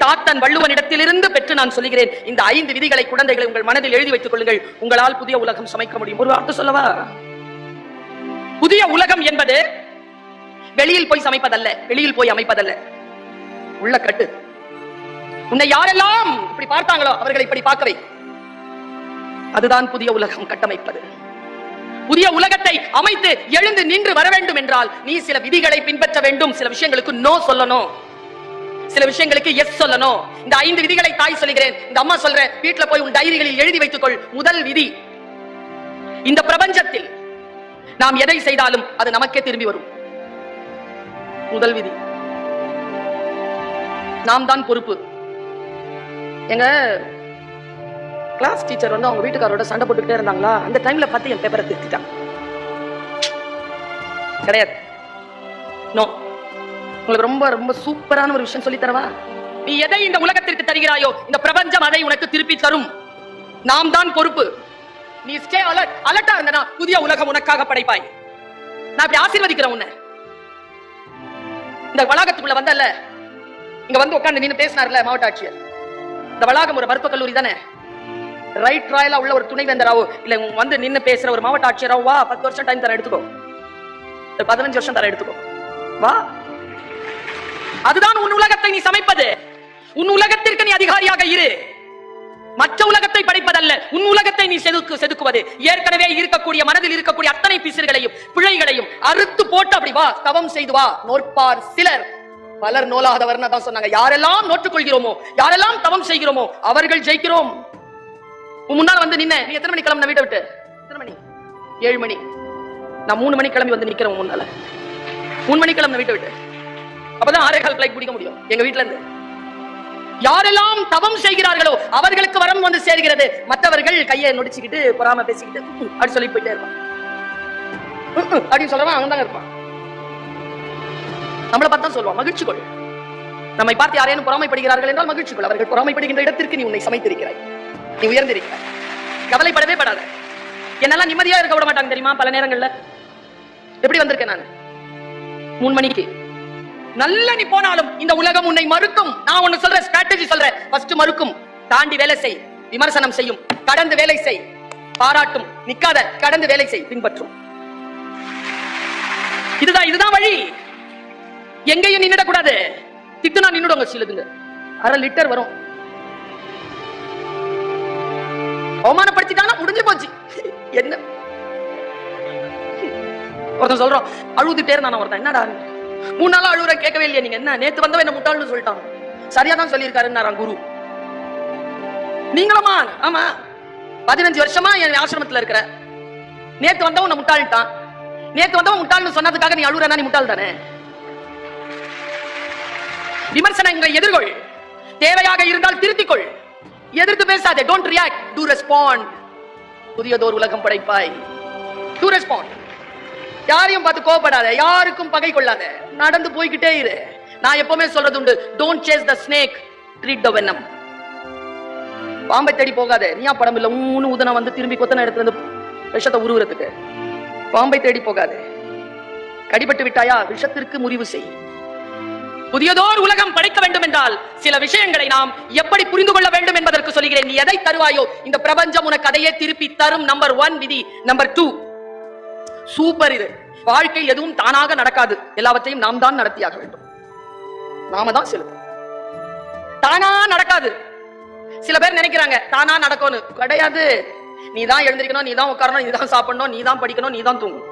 தாத்தன் வள்ளுவனிடத்திலிருந்து பெற்று நான் சொல்லுகிறேன். இந்த 5 விதிகளை குழந்தைகளை உங்கள் மனதில் எழுதி வைத்துக் கொள்ளுங்கள். உங்களால் புதிய உலகம் சமைக்க முடியும். ஒரு வார்த்தை சொல்லவா? புதிய உலகம் என்பது வெளியில் போய் சமைப்பதல்ல, வெளியில் போய் அமைப்பதல்ல, உள்ள கட்டு. உன்னை யாரெல்லாம் இப்படி பார்த்தாங்களோ அவர்களை இப்படி பார்க்கவை. அதுதான் புதிய உலகம் கட்டமைப்பது. புதிய உலகத்தை அமைத்து எழுந்து நின்று வர வேண்டும் என்றால் நீ சில விதிகளை பின்பற்ற வேண்டும். சில விஷயங்களுக்கு நோ சொல்லணும், சில விஷயங்களுக்கு எஸ் சொல்லணும். இந்த 5 விதிகளை தாய் சொல்லுகிறேன், இந்த அம்மா சொல்ற, வீட்டுல போய் உன் டைரிகளில் எழுதி வைத்துக் கொள். முதல் விதி, இந்த பிரபஞ்சத்தில் நாம் எதை செய்தாலும் அது நமக்கே திரும்பி வரும். முதல் விதி, நாம் தான் பொறுப்பு. எங்க கிளாஸ் டீச்சர் வந்து அவங்க வீட்டுக்காரோட சண்டை போட்டுக்கிட்டே இருந்தாங்களா, அந்த டைம்ல பார்த்து என் பேப்பரை திருத்திட்டாங்க. கிடையாது, நோ. உங்களுக்கு ரொம்ப ரொம்ப சூப்பரான ஒரு விஷயம் சொல்லி தரவா? நீ எதை இந்த உலகத்திற்கு தருகிறாயோ இந்த பிரபஞ்சம் அதை உனக்கு திருப்பி தரும். நாம் தான் பொறுப்பு. நீ ஸ்டே அலர்ட். அலர்ட்டா இருந்தனா புதிய உலகம் உனக்காக படைப்பாய். நான் இப்படி ஆசீர்வதிக்கிறேன் உன்னை. இந்த வளாகத்துக்குள்ள வந்தல்ல, இங்க வந்து உட்கார்ந்து நின்னு பேசினார்ல மாவட்ட ஆட்சியர், இந்த வளாகம் ஒரு மருத்துவ கல்லூரி தானே? ரைட் ராயலா உள்ள ஒரு துணைவேந்தராவோ இல்ல வந்து நின்னு பேசுற ஒரு மாவட்ட ஆட்சியராவோ வா, 10 வருஷம் டைம் தர எடுத்துக்கோ, 15 வருஷம் தர எடுத்துக்கோ, வா. அதுதான் உன் உலகத்தை நீ சமைப்பது. உன் உலகத்திற்கு நீ அதிகாரியாக இரு. மற்ற உலகத்தை படைப்பதல்ல, உன் உலகத்தை நீ செதுக்குவது. ஏற்கனவே இருக்கக்கூடிய மனதில் இருக்கக்கூடிய அத்தனை பிசிறுகளையும் பிழைகளையும் அறுத்து போட்டு அப்படி வா, தவம் செய்து வா. நோற்பார் சிலர் பலர் நோலாதவர் தான் சொன்னாங்க. யாரெல்லாம் நோற்றுக் கொள்கிறோமோ, யாரெல்லாம் தவம் செய்கிறோமோ அவர்கள் ஜெயிக்கிறோம். முன்னால் வந்து நின்ன, நீ எத்தனை மணி கிளம்பி வீட்டை விட்டு? எத்தனை மணி? 7 மணி. நான் 3 மணி கிளம்பி வந்து நிக்கிறேன் முன்னால. 3 மணி கிளம்பி வீட்டை விட்டு, அப்பதான் 6:15 ஃளைட் பிடிக்க முடியும் எங்க வீட்டுல இருந்து. யாரெல்லாம் தவம் செய்கிறார்களோ அவர்களுக்கு வரம் வந்து சேர்கிறது. மற்றவர்கள் கையை நொடிச்சுக்கிட்டு பொறாம பேசிக்கிட்டு அப்படி சொல்லி போயிட்டே இருப்பான். அப்படின்னு சொல்றவன் அவன் தான் இருப்பான். நம்மளை பார்த்தா சொல்லுவான் மகிழ்ச்சி கொள். நம்மை பார்த்து யாரேனும் பொறாமைப்படுகிறார்கள் என்றால் மகிழ்ச்சி கொள். அவர்கள் பொறாமைப்படுகின்ற இடத்திற்கு நீ உன்னை சமைத்திருக்கிறாய், நீ உயர்ந்திருக்கிறாய். கவலைப்படவே படாத. என்னெல்லாம் நிம்மதியா இருக்க விட மாட்டாங்க தெரியுமா? பல நேரங்கள்ல எப்படி வந்திருக்கேன் நான் 3 மணிக்கு. நல்ல நீ போனாலும் இந்த உலகம் உன்னை மறுக்கும். நான் ஒன்னு சொல்றேன், ஸ்ட்ராட்டஜி சொல்றேன். ஃபர்ஸ்ட் மறுக்கும், தாண்டி வேலை செய், விமர்சனம் செய்யும், கடந்து வேலை செய், பாராட்டும், நிக்காத, கடந்து வேலை செய், பின்பற்றும். இதுதான் வழி. எங்கேயும் நின்னுட கூடாது. திட்டுனா நின்னுடுங்க. சிலதுங்க 1/2 லிட்டர் வரும். அவமானப்படுத்திட்டானா முடிஞ்சு போச்சு. என்ன ஒருத்தன் சொல்றோம், அழுதுட்டே இருந்தான் ஒருத்தன். என்னடா 3 நாளா அழுகுற, கேட்கவே இல்லையா நீங்க? என்ன நேத்து வந்தவன் என்ன முட்டாள்னு சொல்லிட்டான். சரியா தான் சொல்லியிருக்காருன்னாராம் குரு. நீங்களுமா? ஆமா, 15 வருஷமா என் ஆசிரமத்துல இருக்கிற. நேத்து வந்தவன் முட்டாள்ட்டான். நேத்து வந்தவன் முட்டாள்னு சொன்னதுக்காக நீ அழுகுறனா? நீ முட்டாள் தானே. விமர்சனங்களை எதிர்கொள். தேவையாக இருந்தால் திருத்திக்கொள். எதிர்த்து பேசாதே. Don't react, do respond. புதியதோர் உலகம் படைப்பாய். To respond. யாரையும் பார்த்து கோபப்படாத, யாருக்கும் பகை கொள்ளாத, நடந்து போய்கிட்டே இரு. நான் எப்பவுமே சொல்றது உண்டு, don't chase the snake, treat the venom. பாம்பை தேடி போகாதே. நீயா படம் இல்ல ஊனு உதன வந்து திரும்பி கொத்தன இடத்துல இருந்து விஷத்தை உருவுறதுக்கு. பாம்பை தேடி போகாதே. கடிபட்டு விட்டாயா, விஷத்திற்கு முறிவு செய். புதியதோர் உலகம் படைக்க வேண்டும் என்றால் சில விஷயங்களை நாம் எப்படி புரிந்து கொள்ள வேண்டும் என்பதற்கு சொல்கிறேன். நீ எதை தருவாயோ இந்த பிரபஞ்சம் உனக்கு அதையே திருப்பி தரும். நம்பர் 1 விதி. Number 2 super. இது வாழ்க்கை எதுவும் தானாக நடக்காது, எல்லாவற்றையும் நாம் தான் நடத்தியாக வேண்டும். நாம தான் செலுத்தணும். தானா நடக்காது. சில பேர் நினைக்கிறாங்க தானா நடக்கும்னு. கிடையாது. நீ தான் எழுந்திருக்கணும், நீ தான் உட்காரணும், நீ தான் சாப்பிடணும், நீ தான் படிக்கணும், நீ தான் தூங்கணும்,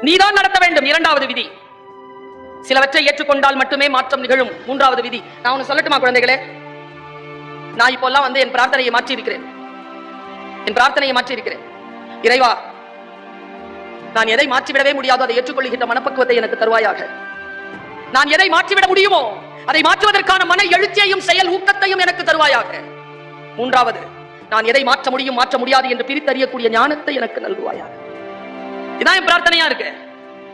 நீ தான் நடத்த வேண்டும். 2வது விதி. சிலவற்றை ஏற்றுக்கொண்டால் மட்டுமே மாற்றம் நிகழும். 3வது விதி. நான் ஒன்னு சொல்லட்டுமா குழந்தைகளே? நான் இப்போல்லாம் வந்து என் பிரார்த்தனையை மாற்றி இருக்கிறேன். என் பிரார்த்தனையை மாற்றி இருக்கிறேன். இறைவா, நான் எதை மாற்றிவிடவே முடியாதோ அதை ஏற்றுக்கொள்கின்ற மனப்பக்குவத்தை எனக்கு தருவாயாக. நான் எதை மாற்றிவிட முடியுமோ அதை மாற்றுவதற்கான மன எழுச்சியையும் செயல் ஊக்கத்தையும் எனக்கு தருவாயாக. 3வது, நான் எதை மாற்ற முடியும் மாற்ற முடியாது என்று பிரித்தறியக்கூடிய ஞானத்தை எனக்கு நல்குவாயாக. இதான் என் பிரார்த்தனையா இருக்கு.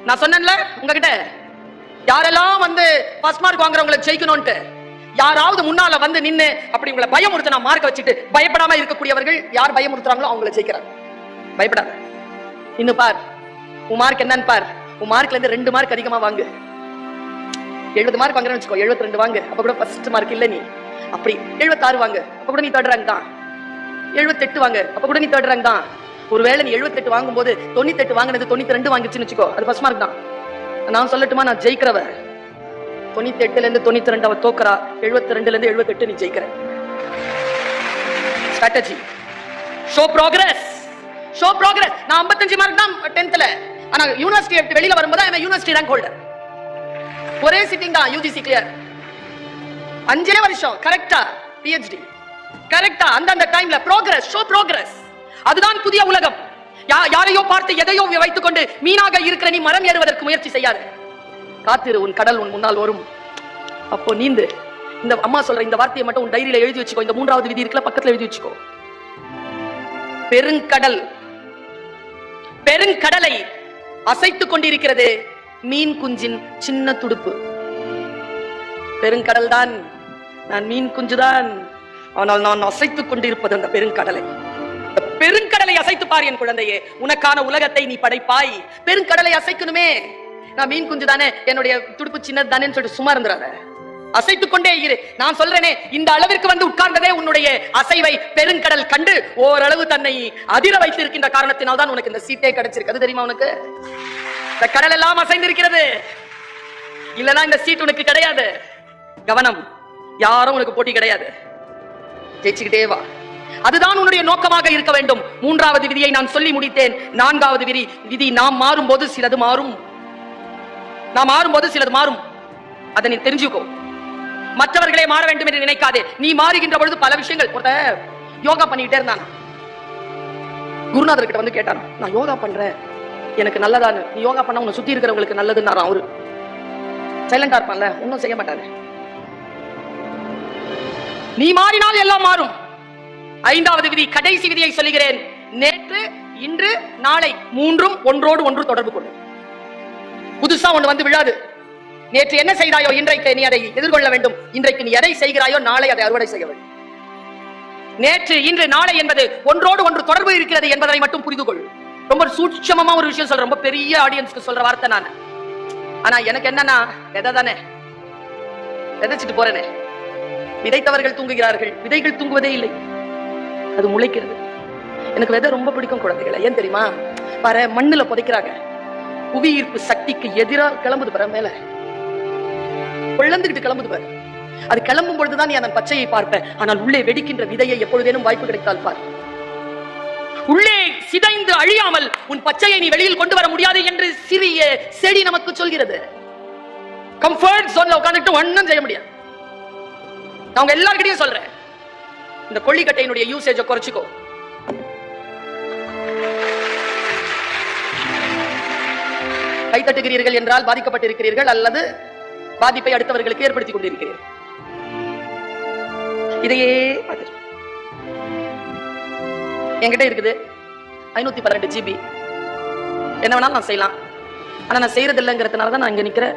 நான் சொன்னேன்ல உங்ககிட்ட, யாரெல்லாம் வந்து ஃபர்ஸ்ட் மார்க் வாங்குறவங்களை ஜெயிக்கணும்னு யாராவது முன்னால வந்து நின்னு அப்படி உங்களை பயமுறுத்தினா மார்க்க வச்சுட்டு பயப்படாம இருக்கக்கூடியவர்கள் யார் பயமுறுத்துறாங்களோ அவங்களை ஜெயிக்கிறாங்க. பயப்படாத. இன்னும் பார், உன் மார்க் என்னன்னு பார். உன் மார்க்ல இருந்து 2 மார்க் அதிகமா வாங்கு. 70 மார்க் வாங்குறேன்னு வச்சுக்கோ, 72 வாங்க, அப்ப கூட ஃபர்ஸ்ட் மார்க் இல்ல நீ. அப்படி 76 வாங்க, அப்ப கூட நீ தேர்ட் ரேங்க் தான். 78 வாங்க, அப்ப கூட நீ தேர்ட் ரேங்க் தான். ஒருவேளை நீ 78 வாங்கும்போது 98 வாங்கினது 92 வாங்கிச்சுன்னு வச்சுக்கோ, அது ஃபர்ஸ்ட் மார்க் தான். நான் சொல்லட்டுமா, நான் ஜெயிக்கிறவ 98ல இருந்து 92 அவ தோக்கறா, 72ல இருந்து 78 நீ ஜெயிக்கிற. Strategy. Show progress, show progress. நான் 55 மார்க் தான் 10th. ஆனா யூனிவர்சிட்டி விட்டு வெளியில வரும்போது நான் யூனிவர்சிட்டி ரேங்க் ஹோல்டர். ஒரே சிட்டிங் தான், யூஜிசி கிளியர். 5 வருஷம் கரெக்டா பிஹெச்டி கரெக்டா. அந்த டைம்ல ப்ரோக்ரஸ், ஷோ ப்ரோக்ரஸ். அதுதான் புதிய உலகம். யாரையோ பார்த்து எதையோ வைத்துக் கொண்டு மீனாக இருக்கிற நீ மரம் ஏறுவதற்கு முயற்சி செய்யாது. காத்திரு, உன் கடல் உன் முன்னால் வரும், அப்போ நீந்து. இந்த அம்மா சொல்ற இந்த வார்த்தையை மட்டும் உன் டைரியில எழுதி வச்சுக்கோ. இந்த 3வது விதி இருக்குல்ல, பக்கத்துல எழுதி வச்சுக்கோ. பெருங்கடல், பெருங்கடலை அசைத்துக் கொண்டிருக்கிறது மீன் குஞ்சின் சின்ன துடுப்பு. பெருங்கடல் தான், நான் மீன் குஞ்சுதான், ஆனால் நான் அசைத்துக் கொண்டிருப்பது அந்த பெருங்கடலை. பெருங்கடலை அசைத்து பார் என் குழந்தையே, உனக்கான உலகத்தை நீ படைப்பாய். பெருங்கடலை அசைக்கணுமே. நான் மீன் குஞ்சு தானே, என்னுடைய துடுப்பு சின்னது தானே சொல்லிட்டு சும்மா இருந்துறாத, அசைத்துக் கொண்டே இரு. நான் சொல்றேனே, இந்த அளவிற்கு வந்து உட்கார்ந்ததே உன்னுடைய அசைவை பெருங்கடல் கண்டு ஓரளவு தன்னை அதிர வைத்திருக்கின்ற காரணத்தினால் தான் உனக்கு இந்த சீட்டே கிடைச்சிருக்கு. அது தெரியுமா உனக்கு? இந்த கடல் எல்லாம் அசைந்திருக்கிறது, இல்லனா இந்த சீட் உனக்கு கிடையாது. கவனம், யாரும் உனக்கு போட்டி கிடையாது, ஜெயிச்சுக்கிட்டே வா. அதுதான் உன்னுடைய நோக்கமாக இருக்க வேண்டும். 3வது விதியை நான் சொல்லி முடித்தேன். 4வது விதி, நாம் மாறும்போது சிலது மாறும். நாம் மாறும்போது சிலது மாறும், அதை நீ தெரிஞ்சுக்கோ. மற்றவர்களே மாற வேண்டும் என்று நினைக்காதே. நீ மாறுகின்ற பொழுது பல விஷயங்கள். யோகா பண்ணிட்டே இருந்தான், குருநாதர் கிட்ட வந்து கேட்டான், நான் யோகா பண்றேன், எனக்கு நல்லதான்னு. நீ யோகா பண்ண உன்னை சுத்தி இருக்கிறவங்களுக்கு நல்லதுன்னு அவரு சைலண்டா இருப்பான்ல, ஒன்னும் செய்ய மாட்டாரு. நீ மாறினால் எல்லாம் மாறும். 5வது விதி, கடைசி விதியை சொல்லுகிறேன். நேற்று, இன்று, நாளை 3ம் ஒன்றோடு ஒன்று தொடர்பு கொள்ளும். புதுசா ஒன்று வந்து விழாது. நேற்று என்ன செய்தாயோ இன்றைக்கு நீ அதை எதிர்கொள்ள வேண்டும். இன்றைக்கு நீ எதை செய்கிறாயோ நாளை அதை அறுவடை செய்ய வேண்டும். நேற்று, இன்று, நாளை என்பது ஒன்றோடு ஒன்று தொடர்பு இருக்கிறது என்பதை மட்டும் புரிந்து கொள். ரொம்ப சூட்சமமா ஒரு விஷயம் சொல்ற, ரொம்ப பெரிய ஆடியன்ஸ்க்கு சொல்ற வார்த்தை நான். ஆனா எனக்கு என்னன்னா, விதை தானே, விதைச்சிட்டு போறேனே. விதைத்தவர்கள் தூங்குகிறார்கள், விதைகள் தூங்குவதே இல்லை, அது முளைக்கிறது. எனக்கு விதை ரொம்ப பிடிக்கும் குழந்தைகளை. ஏன் தெரியுமா? பாரு, மண்ணுல புதைக்கிறாங்க, புவி ஈர்ப்பு சக்திக்கு எதிராக கிளம்புது பாரு, மேல கொள்ளந்துகிட்டு கிளம்புது பாரு. அது கிளம்பும் பொழுதுதான் நீ அதன் பச்சையை பார்ப்ப. ஆனால் உள்ளே வெடிக்கின்ற விதையை எப்பொழுதேனும் வாய்ப்பு கிடைத்தால் பார். உள்ளே சிதைந்து அழியாமல் உன் பச்சையை நீ வெளியில் கொண்டு வர முடியாது என்று சிறிய செடி நமக்கு சொல்கிறது. கம்ஃபர்ட் ஜோன்ல உட்கார்ந்துட்டு ஒண்ணும் செய்ய முடியாது. நான் உங்க எல்லார்கிட்டயும் சொல்றேன், இந்த கொள்ளிக்கட்டையினுடைய யூசேஜை குறைச்சிக்கோ. கைத்தட்டுகிறீர்கள் என்றால் பாதிக்கப்பட்டிருக்கிறீர்கள், அல்லது பாதிப்பை அடுத்தவர்களுக்கு ஏற்படுத்திக் கொண்டிருக்கிறீர்கள். இதையே என்கிட்ட இருக்குது 512 GB. என்ன வேணாலும் நான் செய்யலாம், ஆனா நான் செய்யறது இல்லைங்கிறதுனாலதான் நான் இங்க நிக்கிறேன்.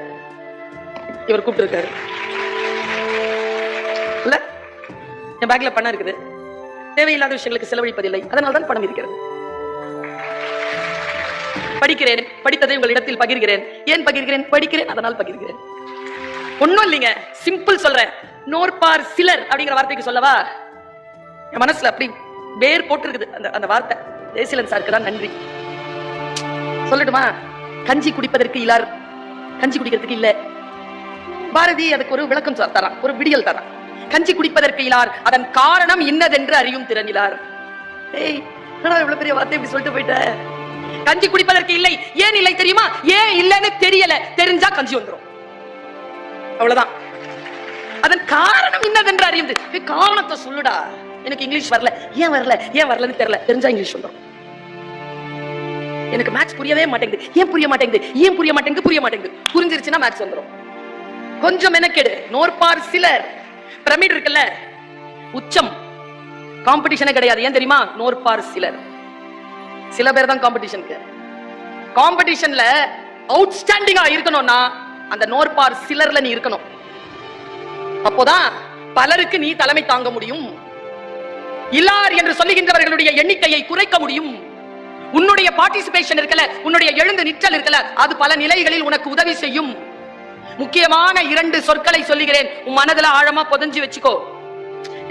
இவர் கூப்பிட்டு இருக்காரு இல்ல, என் பேக்ல பணம் இருக்குது, தேவையில்லாத விஷயங்களுக்கு செலவழிப்பதில்லை, அதனால்தான் பணம் இருக்கிறது. படிக்கிறேன், படித்ததை உங்களிடத்தில் பகிர்கிறேன். ஏன் பகிர்கிறேன்? படிக்கிறேன், அதனால் பகிர்கிறேன். ஒன்னும் இல்லைங்க, சிம்பிள் சொல்றேன். நோற்பார் சிலர் அப்படிங்கிற வார்த்தைக்கு சொல்லவா, என் மனசுல அப்படி வேர் போட்டிருக்குது அந்த வார்த்தை. ஜெயசீலன் சாருக்கு தான் நன்றி சொல்லட்டுமா? கஞ்சி குடிப்பதற்கு இல்லார், கஞ்சி குடிக்கிறதுக்கு இல்ல. பாரதி அதுக்கு ஒரு விளக்கம் தரான், ஒரு விடியல் தரான். கஞ்சி குடிப்பதற்கு இல்லார், அதன் காரணம் இன்னதென்று அறியும் திறனிலார். ஏய், இவ்வளவு பெரிய வார்த்தை இப்படி சொல்லிட்டு போயிட்ட. கஞ்சி குடிப்பதற்கு இல்லை. ஏன் இல்லை தெரியுமா? ஏன் இல்லைன்னு தெரியல, தெரிஞ்சா கஞ்சி வந்துடும், அவ்வளவுதான். அதன் காரணம் இன்னதென்று அறியுது. காரணத்தை சொல்லுடா. எனக்கு இங்கிலீஷ் வரல, ஏன் வரல, ஏன் வரலன்னு தெரியல, தெரிஞ்சா இங்கிலீஷ் வந்துடும். எனக்கு மேத்ஸ் புரியவே மாட்டேங்குது, ஏன் புரிய மாட்டேங்குது, ஏன் புரிய மாட்டேங்குது, புரிய மாட்டேங்குது. புரிஞ்சிருச்சுன்னா மேத்ஸ் வந்துடும். கொஞ்சம் மெனக்கெடு. நோற்பார் சிலர், பிரமிட் இருக்குல்ல, உச்சம், காம்படிஷனே கிடையாது. ஏன் தெரியுமா? நோற்பார் சிலர். சில பேர் தான் காம்படிஷனுக்கு. காம்படிஷன்ல அவுட்ஸ்டாண்டிங்கா இருக்கணும்னா அந்த நோற்பார் சிலர்ல நீ இருக்கணும். அப்போதான் பலருக்கு நீ தலைமை தாங்க முடியும். இல்லார் என்று சொல்லுகின்றவர்களுடைய எண்ணிக்கையை குறைக்க முடியும். உன்னுடைய பார்ட்டிசிபேஷன் இருக்கல, உன்னுடைய எழுந்து நிற்றல் இருக்கல, அது பல நிலைகளில் உனக்கு உதவி செய்யும். முக்கியமான 2 சொற்களை சொல்லுகிறேன், உன் மனதுல ஆழமா புதைஞ்சு வச்சுக்கோ.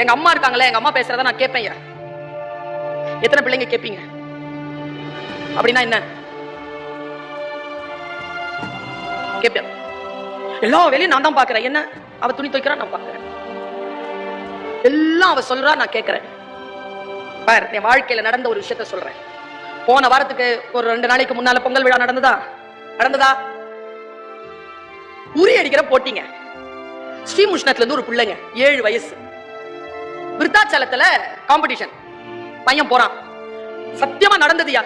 எங்க அம்மா இருக்காங்களே, எங்க அம்மா பேசுறத நான் கேட்பேன். எத்தனை பிள்ளைங்க கேட்பீங்க? அப்படின்னா என்ன? கேட்பேன். எல்லா வேலையும் நான் தான் பாக்குறேன். என்ன? அவ துணி துவைக்கிறா, நான் பாக்குறேன். எல்லாம் அவ சொல்றா, நான் கேட்கிறேன். பாரு, என் வாழ்க்கையில நடந்த ஒரு விஷயத்த சொல்றேன். போன வாரத்துக்கு ஒரு 2 நாளைக்கு முன்னால பொங்கல் விழா நடந்ததா? உரி அடிக்கிற போட்டிங்க. ஸ்ரீமுஷ்ணத்துல இருந்து ஒரு பிள்ளைங்க 7 வயசு விருத்தாச்சலத்துல காம்படிஷன், பையன் போறான். சத்தியமா நடந்ததுயா.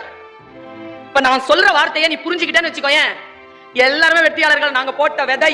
இப்ப நான் சொல்ற வார்த்தையை நீ புரிஞ்சுக்கிட்டேன்னு வச்சுக்கோயேன், எல்லாருமே வெற்றியாளர்கள். நாங்க போட்ட விதை